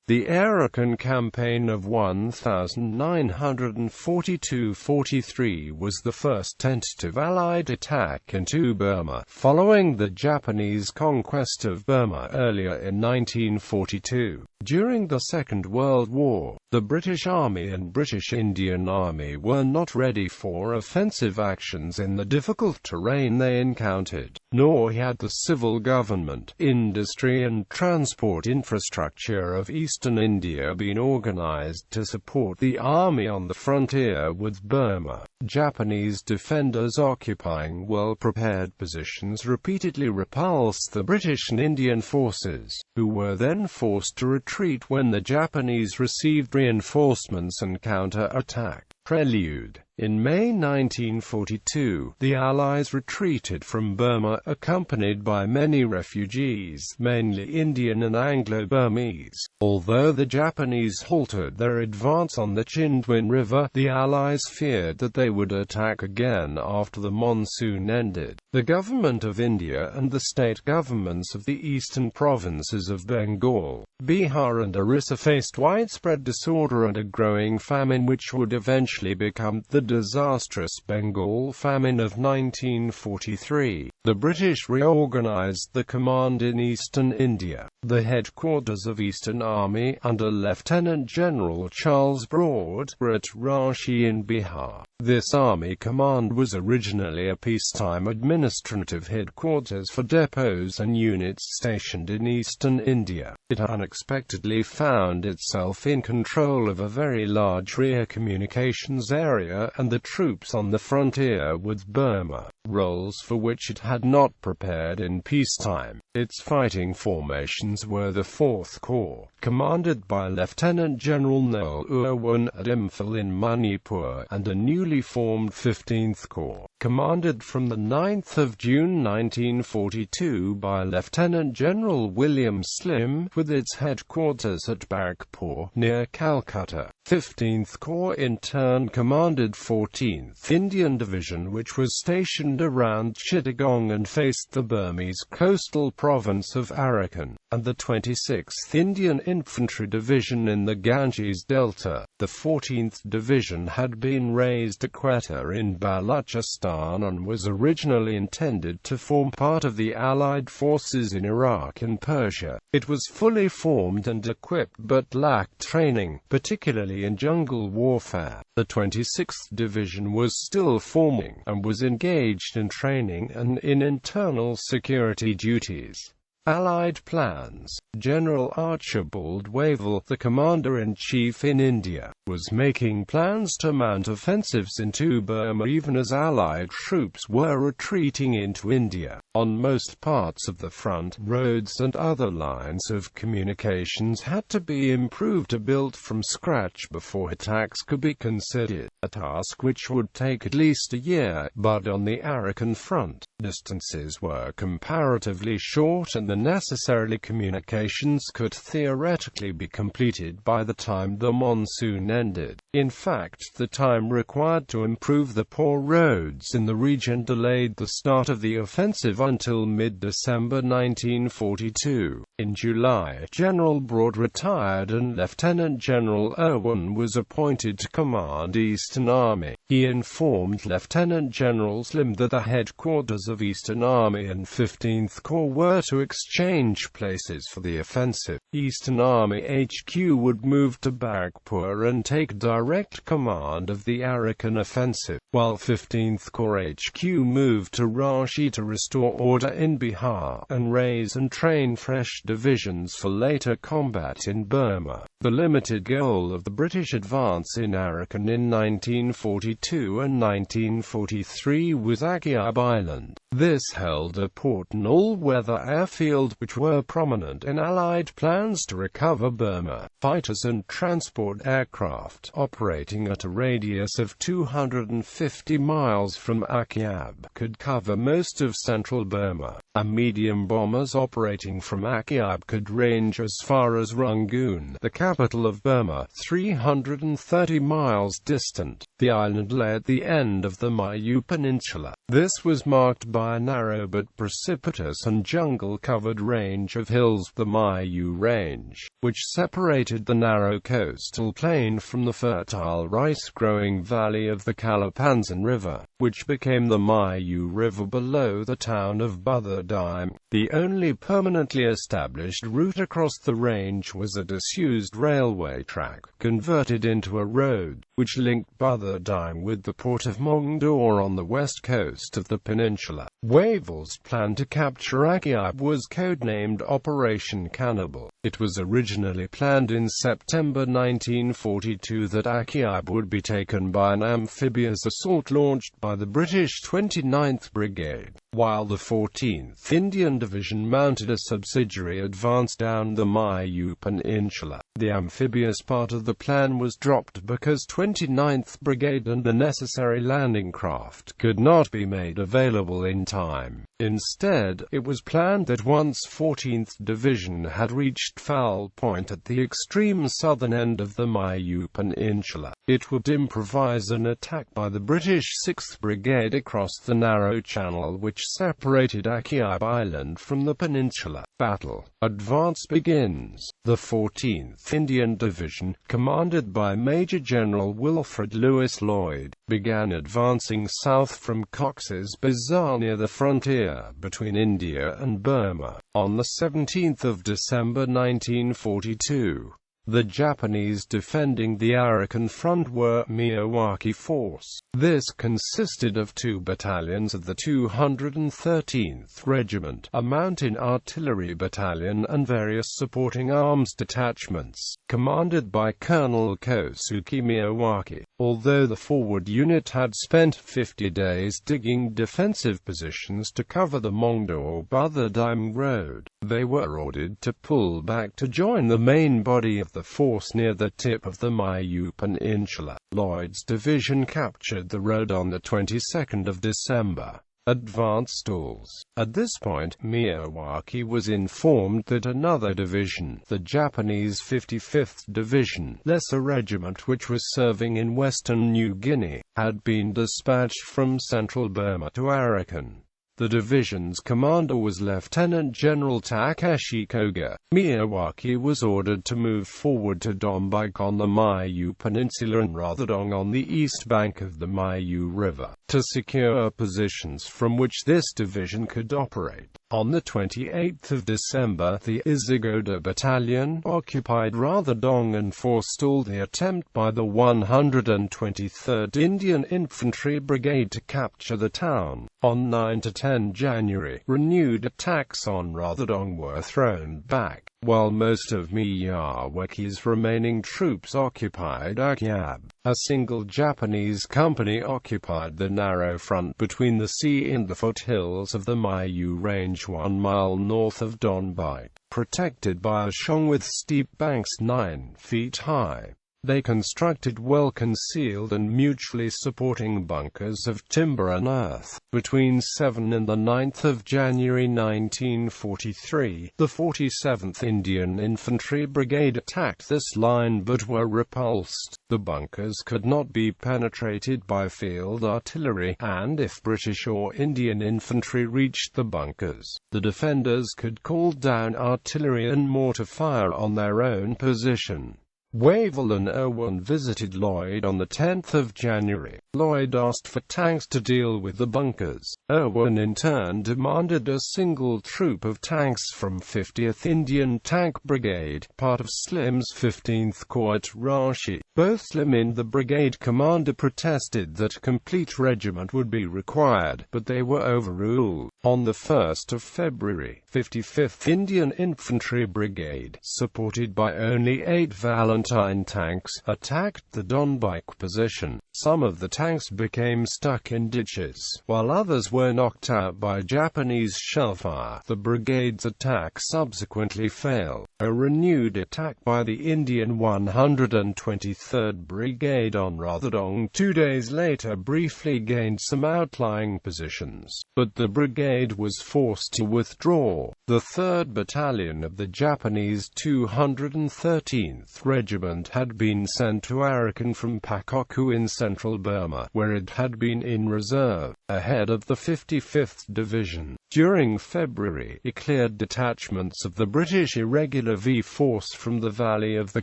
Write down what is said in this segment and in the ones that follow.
The Arakan Campaign of 1942–43 was the first tentative Allied attack into Burma, following the Japanese conquest of Burma earlier in 1942. During the Second World War, the British Army and British Indian Army were not ready for offensive actions in the difficult terrain they encountered, nor had the civil government, industry and transport infrastructure of Eastern India been organized to support the army on the frontier with Burma. Japanese defenders occupying well-prepared positions repeatedly repulsed the British and Indian forces, who were then forced to retreat when the Japanese received reinforcements and counter-attack. Prelude. In May 1942, the Allies retreated from Burma, accompanied by many refugees, mainly Indian and Anglo-Burmese. Although the Japanese halted their advance on the Chindwin River, the Allies feared that they would attack again after the monsoon ended. The government of India and the state governments of the eastern provinces of Bengal, Bihar and Orissa faced widespread disorder and a growing famine which would eventually become the disastrous Bengal famine of 1943. The British reorganized the command in eastern India. The headquarters of Eastern Army, under Lieutenant General Charles Broad, were at Ranchi in Bihar. This army command was originally a peacetime administrative headquarters for depots and units stationed in eastern India. It unexpectedly found itself in control of a very large rear communications area and the troops on the frontier with Burma, roles for which it had not prepared in peacetime. Its fighting formations were the 4th Corps, commanded by Lieutenant General Noel Irwin at Imphal in Manipur, and a newly formed 15th Corps, commanded from the 9th of June 1942 by Lieutenant General William Slim, with its headquarters at Barrackpore, near Calcutta. 15th Corps in turn commanded 14th Indian Division, which was stationed around Chittagong and faced the Burmese coastal province of Arakan, and the 26th Indian Infantry Division in the Ganges Delta. The 14th Division had been raised at Quetta in Balochistan and was originally intended to form part of the Allied forces in Iraq and Persia. It was fully formed and equipped but lacked training, particularly in jungle warfare. The 26th Division was still forming, and was engaged in training and in internal security duties. Allied plans. General Archibald Wavell, the Commander-in-Chief in India, was making plans to mount offensives into Burma even as Allied troops were retreating into India. On most parts of the front, roads and other lines of communications had to be improved or built from scratch before attacks could be considered, a task which would take at least a year. But on the Arakan front, distances were comparatively short and the necessary communications could theoretically be completed by the time the monsoon ended. In fact, the time required to improve the poor roads in the region delayed the start of the offensive until mid-December 1942. In July, General Broad retired and Lieutenant General Irwin was appointed to command Eastern Army. He informed Lieutenant General Slim that the headquarters of Eastern Army and 15th Corps were to exchange places for the offensive. Eastern Army HQ would move to Barrackpur and take direct command of the Arakan offensive, while 15th Corps HQ moved to Ranchi to restore order in Bihar and raise and train fresh divisions for later combat in Burma. The limited goal of the British advance in Arakan in 1942 and 1943 was Akiab Island. This held a port and all-weather airfield which were prominent in Allied plans to recover Burma. Fighters and transport aircraft operating at a radius of 250 miles from Akiab could cover most of central Burma, and medium bombers operating from Akiab could range as far as Rangoon, the capital of Burma, 330 miles distant. The island and lay at the end of the Mayu Peninsula. This was marked by a narrow but precipitous and jungle-covered range of hills, the Mayu Range, which separated the narrow coastal plain from the fertile rice-growing valley of the Calapanzan River, which became the Mayu River below the town of Burma. The only permanently established route across the range was a disused railway track, converted into a road, which linked Burma with the port of Mongdor on the west coast of the peninsula. Wavell's plan to capture Akiab was codenamed Operation Cannibal. It was originally planned in September 1942 that Akiab would be taken by an amphibious assault launched by the British 29th Brigade, while the 14th Indian Division mounted a subsidiary advance down the Mayu Peninsula. The amphibious part of the plan was dropped because 29th Brigade and the necessary landing craft could not be made available in time. Instead, it was planned that once 14th Division had reached Foul Point at the extreme southern end of the Mayu Peninsula, it would improvise an attack by the British 6th Brigade across the narrow channel which separated Akiab Island from the peninsula. Battle. Advance begins. The 14th Indian Division, commanded by Major General Wilfred Lewis Lloyd, began advancing south from Cox's Bazar near the frontier between India and Burma. On the 17th of December 1942, the Japanese defending the Arakan front were Miyawaki Force. This consisted of 2 battalions of the 213th Regiment, a mountain artillery battalion and various supporting arms detachments, commanded by Colonel Kosuke Miyawaki. Although the forward unit had spent 50 days digging defensive positions to cover the Mongdor-Burma road, they were ordered to pull back to join the main body of the force near the tip of the Mayu Peninsula. Lloyd's division captured the road on the 22nd of December. Advance stalls. At this point, Miyawaki was informed that another division, the Japanese 55th Division, lesser regiment which was serving in western New Guinea, had been dispatched from central Burma to Arakan. The division's commander was Lieutenant General Takeshi Koga. Miyawaki was ordered to move forward to Donbaik on the Mayu Peninsula and War.The on the east bank of the Mayu River, to secure positions from which this division could operate. On the 28th of December, the Izigoda Battalion occupied War.The and forestalled the attempt by the 123rd Indian Infantry Brigade to capture the town. On 9 to 10 January, renewed attacks on War.The were thrown back, while most of Miyawaki's remaining troops occupied Akiab. A single Japanese company occupied the narrow front between the sea and the foothills of the Mayu Range 1 mile north of Donbaik, protected by a shong with steep banks 9 feet high. They constructed well-concealed and mutually supporting bunkers of timber and earth. Between 7 and 9 January 1943, the 47th Indian Infantry Brigade attacked this line but were repulsed. The bunkers could not be penetrated by field artillery, and if British or Indian infantry reached the bunkers, the defenders could call down artillery and mortar fire on their own position. Wavell and Irwin visited Lloyd on the 10th of January. Lloyd asked for tanks to deal with the bunkers. Irwin in turn demanded a single troop of tanks from 50th Indian Tank Brigade, part of Slim's 15th Corps at Rashi. Both Slim and the brigade commander protested that a complete regiment would be required, but they were overruled. On the 1st of February, 55th Indian Infantry Brigade, supported by only 8 Valentine tanks, attacked the Donbaik position. Some of the tanks became stuck in ditches, while others were knocked out by Japanese shellfire. The brigade's attack subsequently failed. A renewed attack by the Indian 123rd Brigade on War.The 2 days later briefly gained some outlying positions, but the brigade was forced to withdraw. The 3rd Battalion of the Japanese 213th Regiment had been sent to Arakan from Pakokku in central Burma, where it had been in reserve, ahead of the 55th Division. During February, it cleared detachments of the British irregular V-Force from the valley of the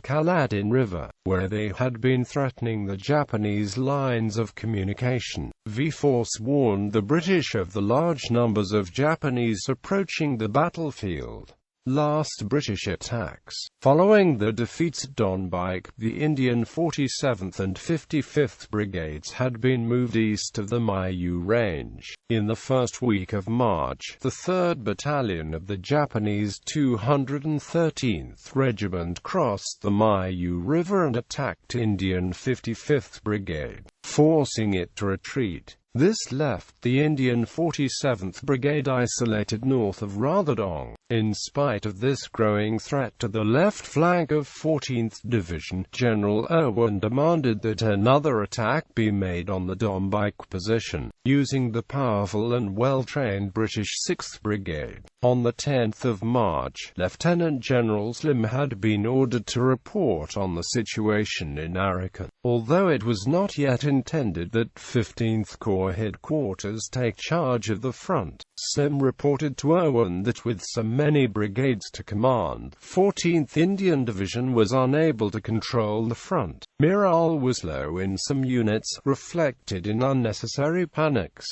Kaladin River, where they had been threatening the Japanese lines of communication. V-Force warned the British of the large numbers of Japanese approaching the battlefield. Last British attacks. Following the defeats at Donbaik, the Indian 47th and 55th Brigades had been moved east of the Mayu Range. In the first week of March, the 3rd Battalion of the Japanese 213th Regiment crossed the Mayu River and attacked Indian 55th Brigade, forcing it to retreat. This left the Indian 47th Brigade isolated north of War.The. In spite of this growing threat to the left flank of 14th Division, General Irwin demanded that another attack be made on the Donbaik position, using the powerful and well-trained British 6th Brigade. On the 10th of March, Lieutenant General Slim had been ordered to report on the situation in Arakan, although it was not yet intended that 15th Corps headquarters take charge of the front. Slim reported to Irwin that with so many brigades to command, 14th Indian Division was unable to control the front. Morale was low in some units, reflected in unnecessary panics.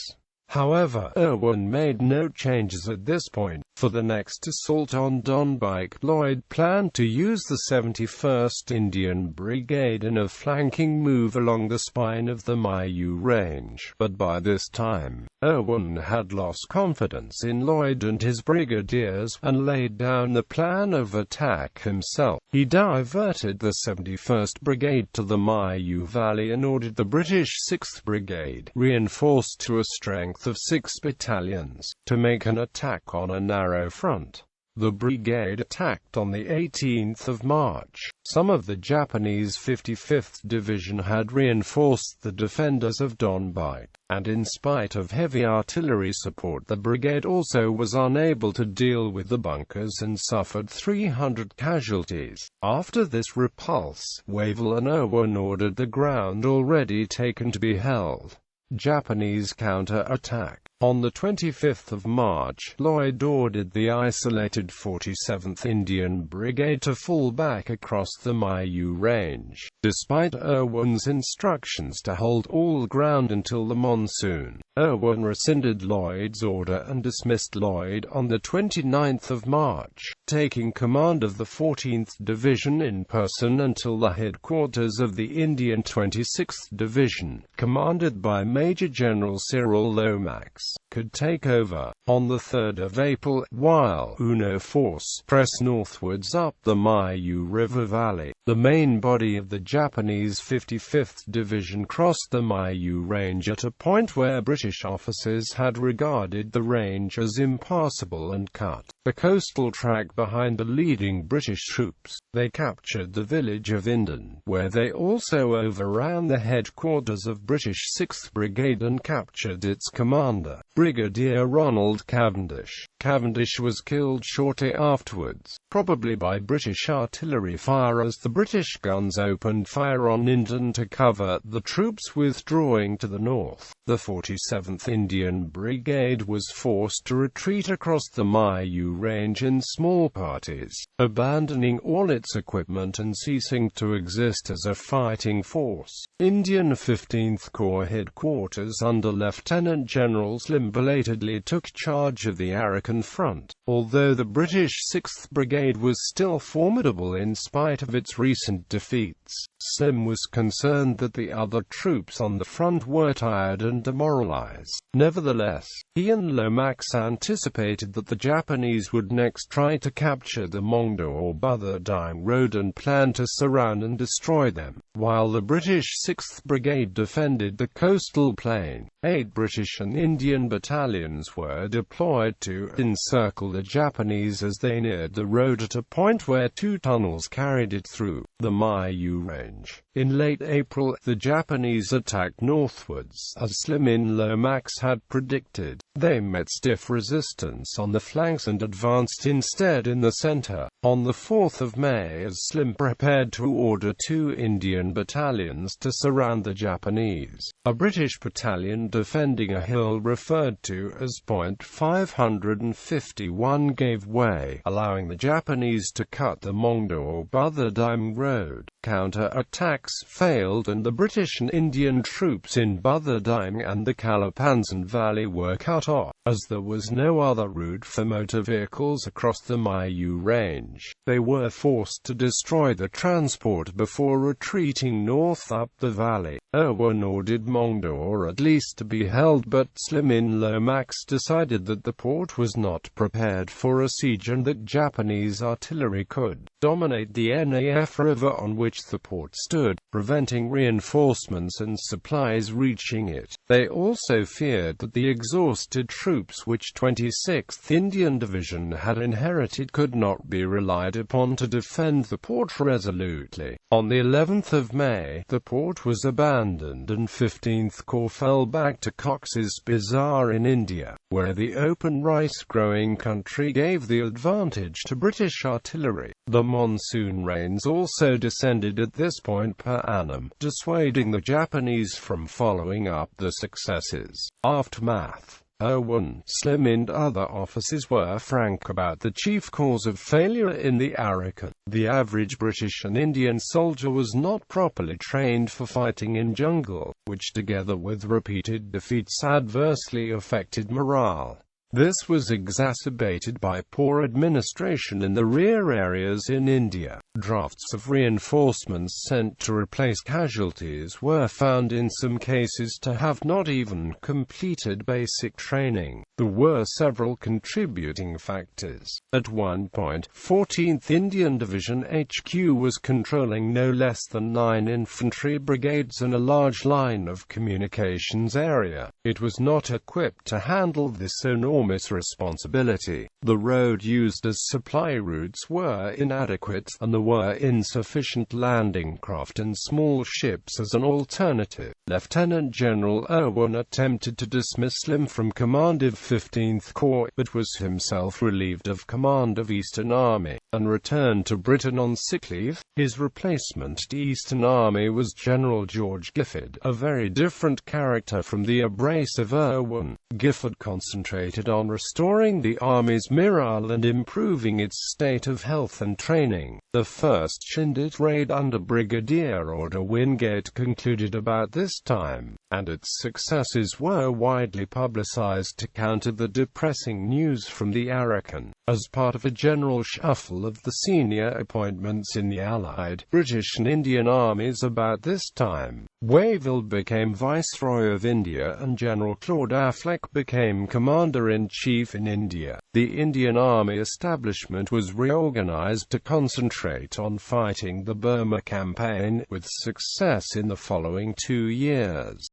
However, Irwin made no changes at this point. For the next assault on Donbaik, Lloyd planned to use the 71st Indian Brigade in a flanking move along the spine of the Mayu Range. But by this time, Irwin had lost confidence in Lloyd and his brigadiers, and laid down the plan of attack himself. He diverted the 71st Brigade to the Mayu Valley and ordered the British 6th Brigade, reinforced to a strength of 6 battalions, to make an attack on a narrow front. The brigade attacked on the 18th of March. Some of the Japanese 55th Division had reinforced the defenders of Donbaik, and in spite of heavy artillery support, the brigade also was unable to deal with the bunkers and suffered 300 casualties. After this repulse, Wavell and Irwin ordered the ground already taken to be held. Japanese counter-attack. On the 25th of March, Lloyd ordered the isolated 47th Indian Brigade to fall back across the Mayu Range, despite Irwin's instructions to hold all ground until the monsoon. Irwin rescinded Lloyd's order and dismissed Lloyd on the 29th of March, taking command of the 14th Division in person until the headquarters of the Indian 26th Division, commanded by Major General Cyril Lomax, could take over. On the 3rd of April, while Uno Force pressed northwards up the Mayu River Valley, the main body of the Japanese 55th Division crossed the Mayu Range at a point where British officers had regarded the range as impassable and cut the coastal track behind the leading British troops. They captured the village of Indon, where they also overran the headquarters of British 6th Brigade and captured its commander, Brigadier Ronald Cavendish. Cavendish was killed shortly afterwards, probably by British artillery fire, as the British guns opened fire on Indon to cover the troops withdrawing to the north. The 47th Indian Brigade was forced to retreat across the Mayu Range in small parties, abandoning all its equipment and ceasing to exist as a fighting force. Indian 15th Corps headquarters under Lieutenant General Slim belatedly took charge of the Arakan front. Although the British 6th Brigade was still formidable in spite of its recent defeats, Slim was concerned that the other troops on the front were tired and demoralized. Nevertheless, he and Lomax anticipated that the Japanese would next try to capture the Mongdo or Butherdyne Road and planned to surround and destroy them. While the British 6th Brigade defended the coastal plain, 8 British and Indian battalions were deployed to encircle the Japanese as they neared the road at a point where two tunnels carried it through the Mayu Range. In late April, the Japanese attacked northwards, as Slim Lomax had predicted. They met stiff resistance on the flanks and advanced instead in the center. On the 4th of May, as Slim prepared to order 2 Indian battalions to surround the Japanese, a British battalion defending a hill referred to as Point 551 gave way, allowing the Japanese to cut the Mongdo-Buther-Dime road. Counter-attacks failed and the British and Indian troops in Buther-Dime and the Kalapansan Valley were cut off, as there was no other route for motor vehicles across the Mayu Range. They were forced to destroy the transport before retreating north up the valley. Irwin ordered Mongdo, or at least to be held, but Slim Lomax decided that the port was not prepared for a siege and that Japanese artillery could dominate the Naf River on which the port stood, preventing reinforcements and supplies reaching it. They also feared that the exhausted troops which 26th Indian Division had inherited could not be relied upon to defend the port resolutely. On the 11th of May, the port was abandoned and 15th Corps fell back to Cox's Bazar in India, where the open rice-growing country gave the advantage to British artillery. The monsoon rains also descended at this point per annum, dissuading the Japanese from following up the successes. Aftermath. Irwin, Slim and other officers were frank about the chief cause of failure in the Arakan. The average British and Indian soldier was not properly trained for fighting in jungle, which together with repeated defeats adversely affected morale. This was exacerbated by poor administration in the rear areas in India. Drafts of reinforcements sent to replace casualties were found in some cases to have not even completed basic training. There were several contributing factors. At one point, 14th Indian Division HQ was controlling no less than 9 infantry brigades and a large line of communications area. It was not equipped to handle this enormous responsibility. The road used as supply routes were inadequate, and there were insufficient landing craft and small ships as an alternative. Lieutenant General Irwin attempted to dismiss Slim from command of 15th Corps, but was himself relieved of command of Eastern Army, and returned to Britain on sick leave. His replacement to Eastern Army was General George Gifford, a very different character from the abrasive Irwin. Gifford concentrated on restoring the Army's morale and improving its state of health and training. The first Chindit raid under Brigadier Order Wingate concluded about this time, and its successes were widely publicized to counter the depressing news from the Arakan. As part of a general shuffle of the senior appointments in the Allied, British and Indian armies about this time, Wavell became Viceroy of India and General Claude Affleck became Commander-in-Chief in India. The Indian Army establishment was reorganized to concentrate on fighting the Burma Campaign, with success in the following 2 years.